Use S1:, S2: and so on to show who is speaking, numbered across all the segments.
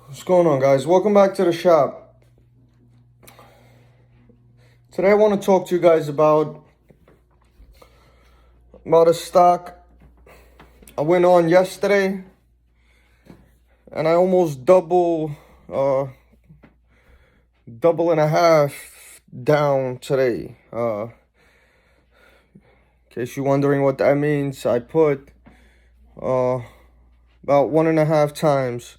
S1: What's going on, guys? Welcome back to the shop. Today I want to talk to you guys about a stock I went on yesterday, and I almost double and a half down today. In case you're wondering what that means, I put about 1.5 times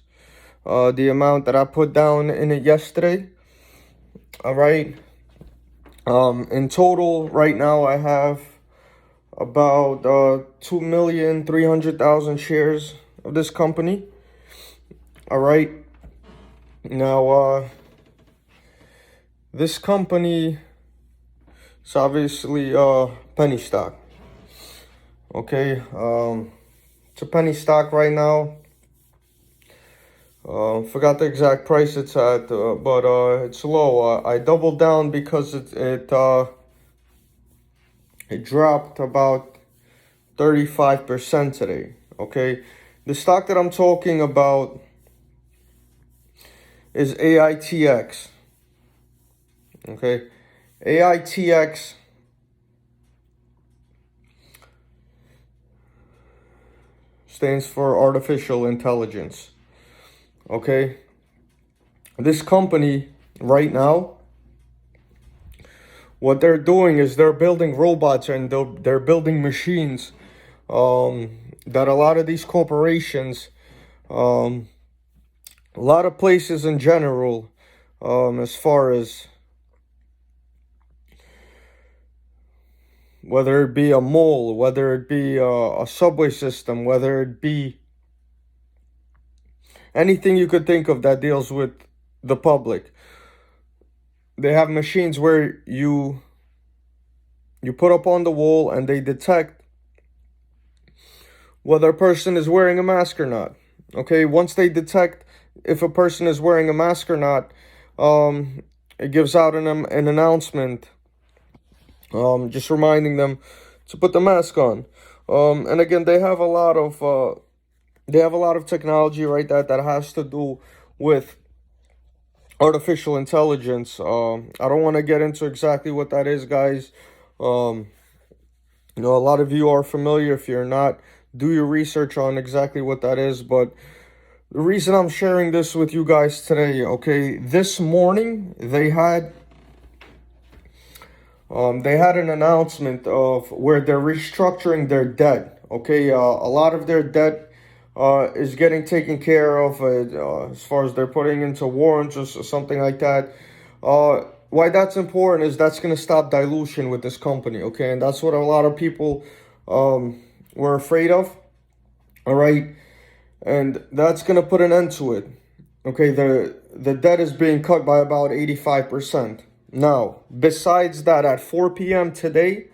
S1: the amount that I put down in it yesterday. All right. In total, right now I have about 2,300,000 shares of this company. All right. Now, this company is obviously penny stock. Okay. It's a penny stock right now. Forgot the exact price it's at, but it's low. I doubled down because it dropped about 35% today. Okay, the stock that I'm talking about is AITX. Okay, AITX stands for artificial intelligence. Okay, this company right now, what they're doing is they're building robots and they're building machines that a lot of these corporations, a lot of places in general, as far as whether it be a mall, whether it be a subway system, whether it be anything you could think of that deals with the public. They have machines where you put up on the wall and they detect whether a person is wearing a mask or not. Okay, once they detect if a person is wearing a mask or not, it gives out an announcement, just reminding them to put the mask on. And again, they have a lot of technology, right? That has to do with artificial intelligence. I don't want to get into exactly what that is, guys. A lot of you are familiar. If you're not, do your research on exactly what that is. But the reason I'm sharing this with you guys today, okay, this morning they had an announcement of where they're restructuring their debt. Okay, a lot of their debt is getting taken care of as far as they're putting into warrants or something like that. Why that's important is that's going to stop dilution with this company. Okay, and that's what a lot of people were afraid of. All right, and that's going to put an end to it. Okay, the debt is being cut by about 85%. Now, besides that, at 4 p.m. today,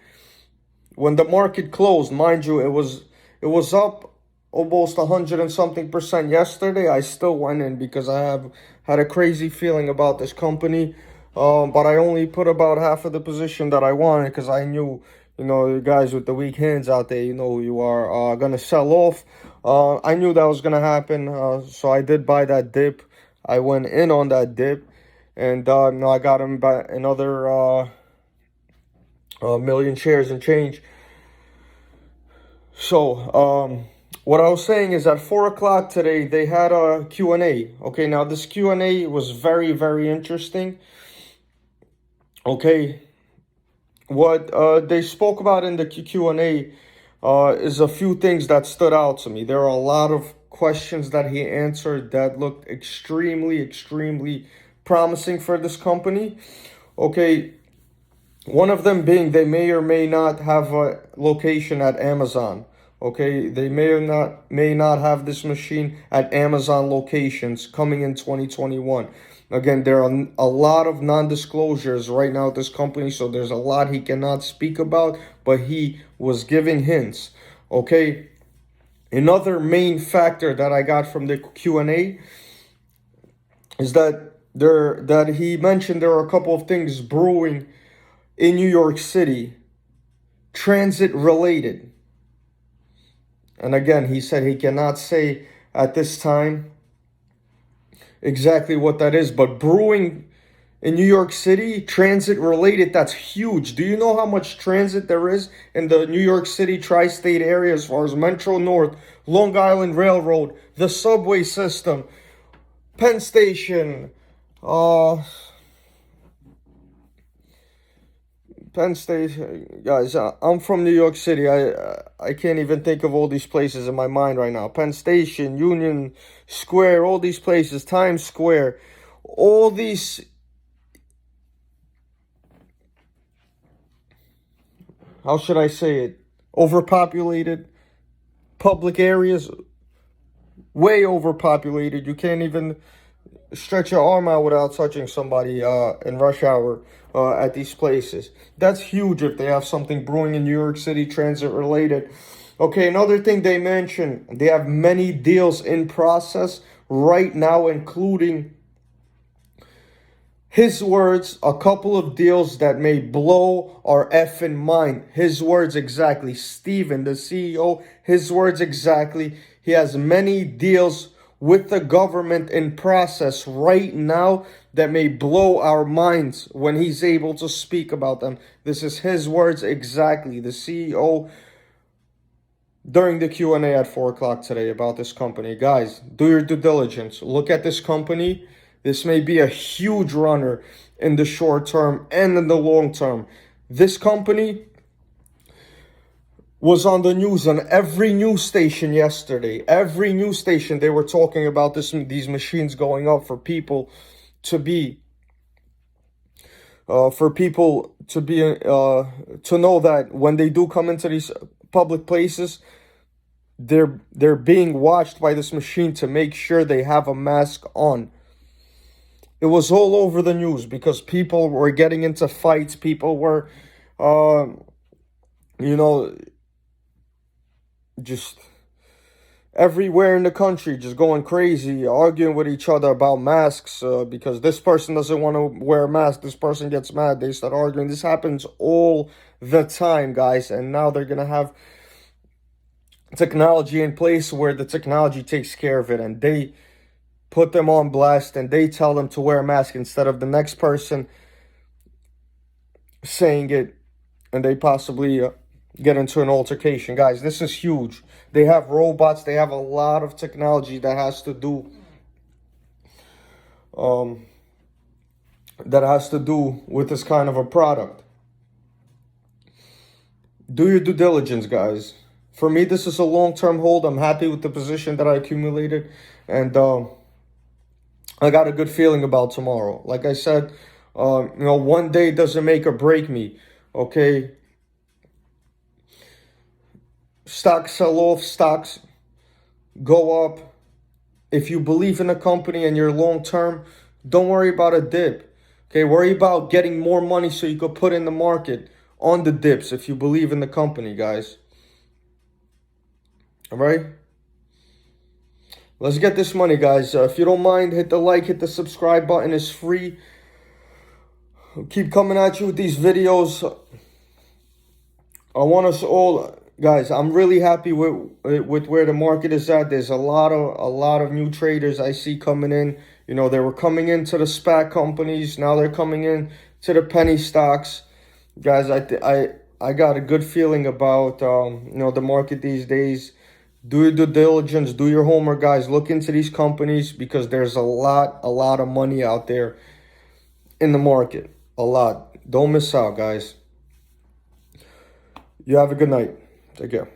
S1: when the market closed, mind you, it was up almost 100 and something percent yesterday. I still went in because I have had a crazy feeling about this company. But I only put about half of the position that I wanted because I knew, you guys with the weak hands out there, you are gonna sell off. I knew that was gonna happen, so I did buy that dip. I went in on that dip, and I got him by another million shares and change. So, what I was saying is at 4 o'clock today, they had a Q&A. Okay, now this Q&A was very, very interesting. Okay, what they spoke about in the Q&A is a few things that stood out to me. There are a lot of questions that he answered that looked extremely, extremely promising for this company. Okay, one of them being they may or may not have a location at Amazon. Okay, they may not have this machine at Amazon locations coming in 2021. Again, there are a lot of non-disclosures right now at this company, so there's a lot he cannot speak about, but he was giving hints. Okay, another main factor that I got from the Q&A is that he mentioned there are a couple of things brewing in New York City, transit related. And again, he said he cannot say at this time exactly what that is. But brewing in New York City, transit related, that's huge. Do you know how much transit there is in the New York City tri-state area as far as Metro North, Long Island Railroad, the subway system, Penn Station, uh, Penn State, guys. I'm from New York City. I can't even think of all these places in my mind right now. Penn Station, Union Square, all these places, Times Square, all these. How should I say it? Overpopulated public areas, way overpopulated. You can't even stretch your arm out without touching somebody in rush hour at these places. That's huge if they have something brewing in New York City, transit related. Okay, another thing they mentioned, they have many deals in process right now, including, his words, a couple of deals that may blow our effing mind. His words exactly. Steven, the CEO, his words exactly. He has many deals with the government in process right now that may blow our minds when he's able to speak about them. This is his words exactly. The CEO during the Q&A at 4 o'clock today about this company. Guys, do your due diligence. Look at this company. This may be a huge runner in the short term and in the long term. This company was on the news on every news station yesterday. Every news station, they were talking about these machines going up for people to be to know that when they do come into these public places, they're being watched by this machine to make sure they have a mask on. It was all over the news because people were getting into fights. People were, you know, just everywhere in the country, just going crazy, arguing with each other about masks because this person doesn't want to wear a mask. This person gets mad. They start arguing. This happens all the time, guys. And now they're going to have technology in place where the technology takes care of it, and they put them on blast and they tell them to wear a mask instead of the next person saying it, and they possibly get into an altercation. Guys, this is huge. They have robots. They have a lot of technology that has to do with this kind of a product. Do your due diligence, guys. For me, this is a long-term hold. I'm happy with the position that I accumulated, and I got a good feeling about tomorrow. Like I said, one day doesn't make or break me. Okay, stocks sell off, stocks go up. If you believe in a company and you're long-term, don't worry about a dip. Okay, worry about getting more money so you could put in the market on the dips if you believe in the company, guys. All right? Let's get this money, guys. If you don't mind, hit the like, hit the subscribe button. It's free. I'll keep coming at you with these videos. I want us all, guys. I'm really happy with where the market is at. There's a lot of new traders I see coming in. You know, they were coming into the SPAC companies. Now they're coming in to the penny stocks, guys. I got a good feeling about the market these days. Do your due diligence, do your homework, guys. Look into these companies because there's a lot of money out there in the market. A lot. Don't miss out, guys. You have a good night. Take care.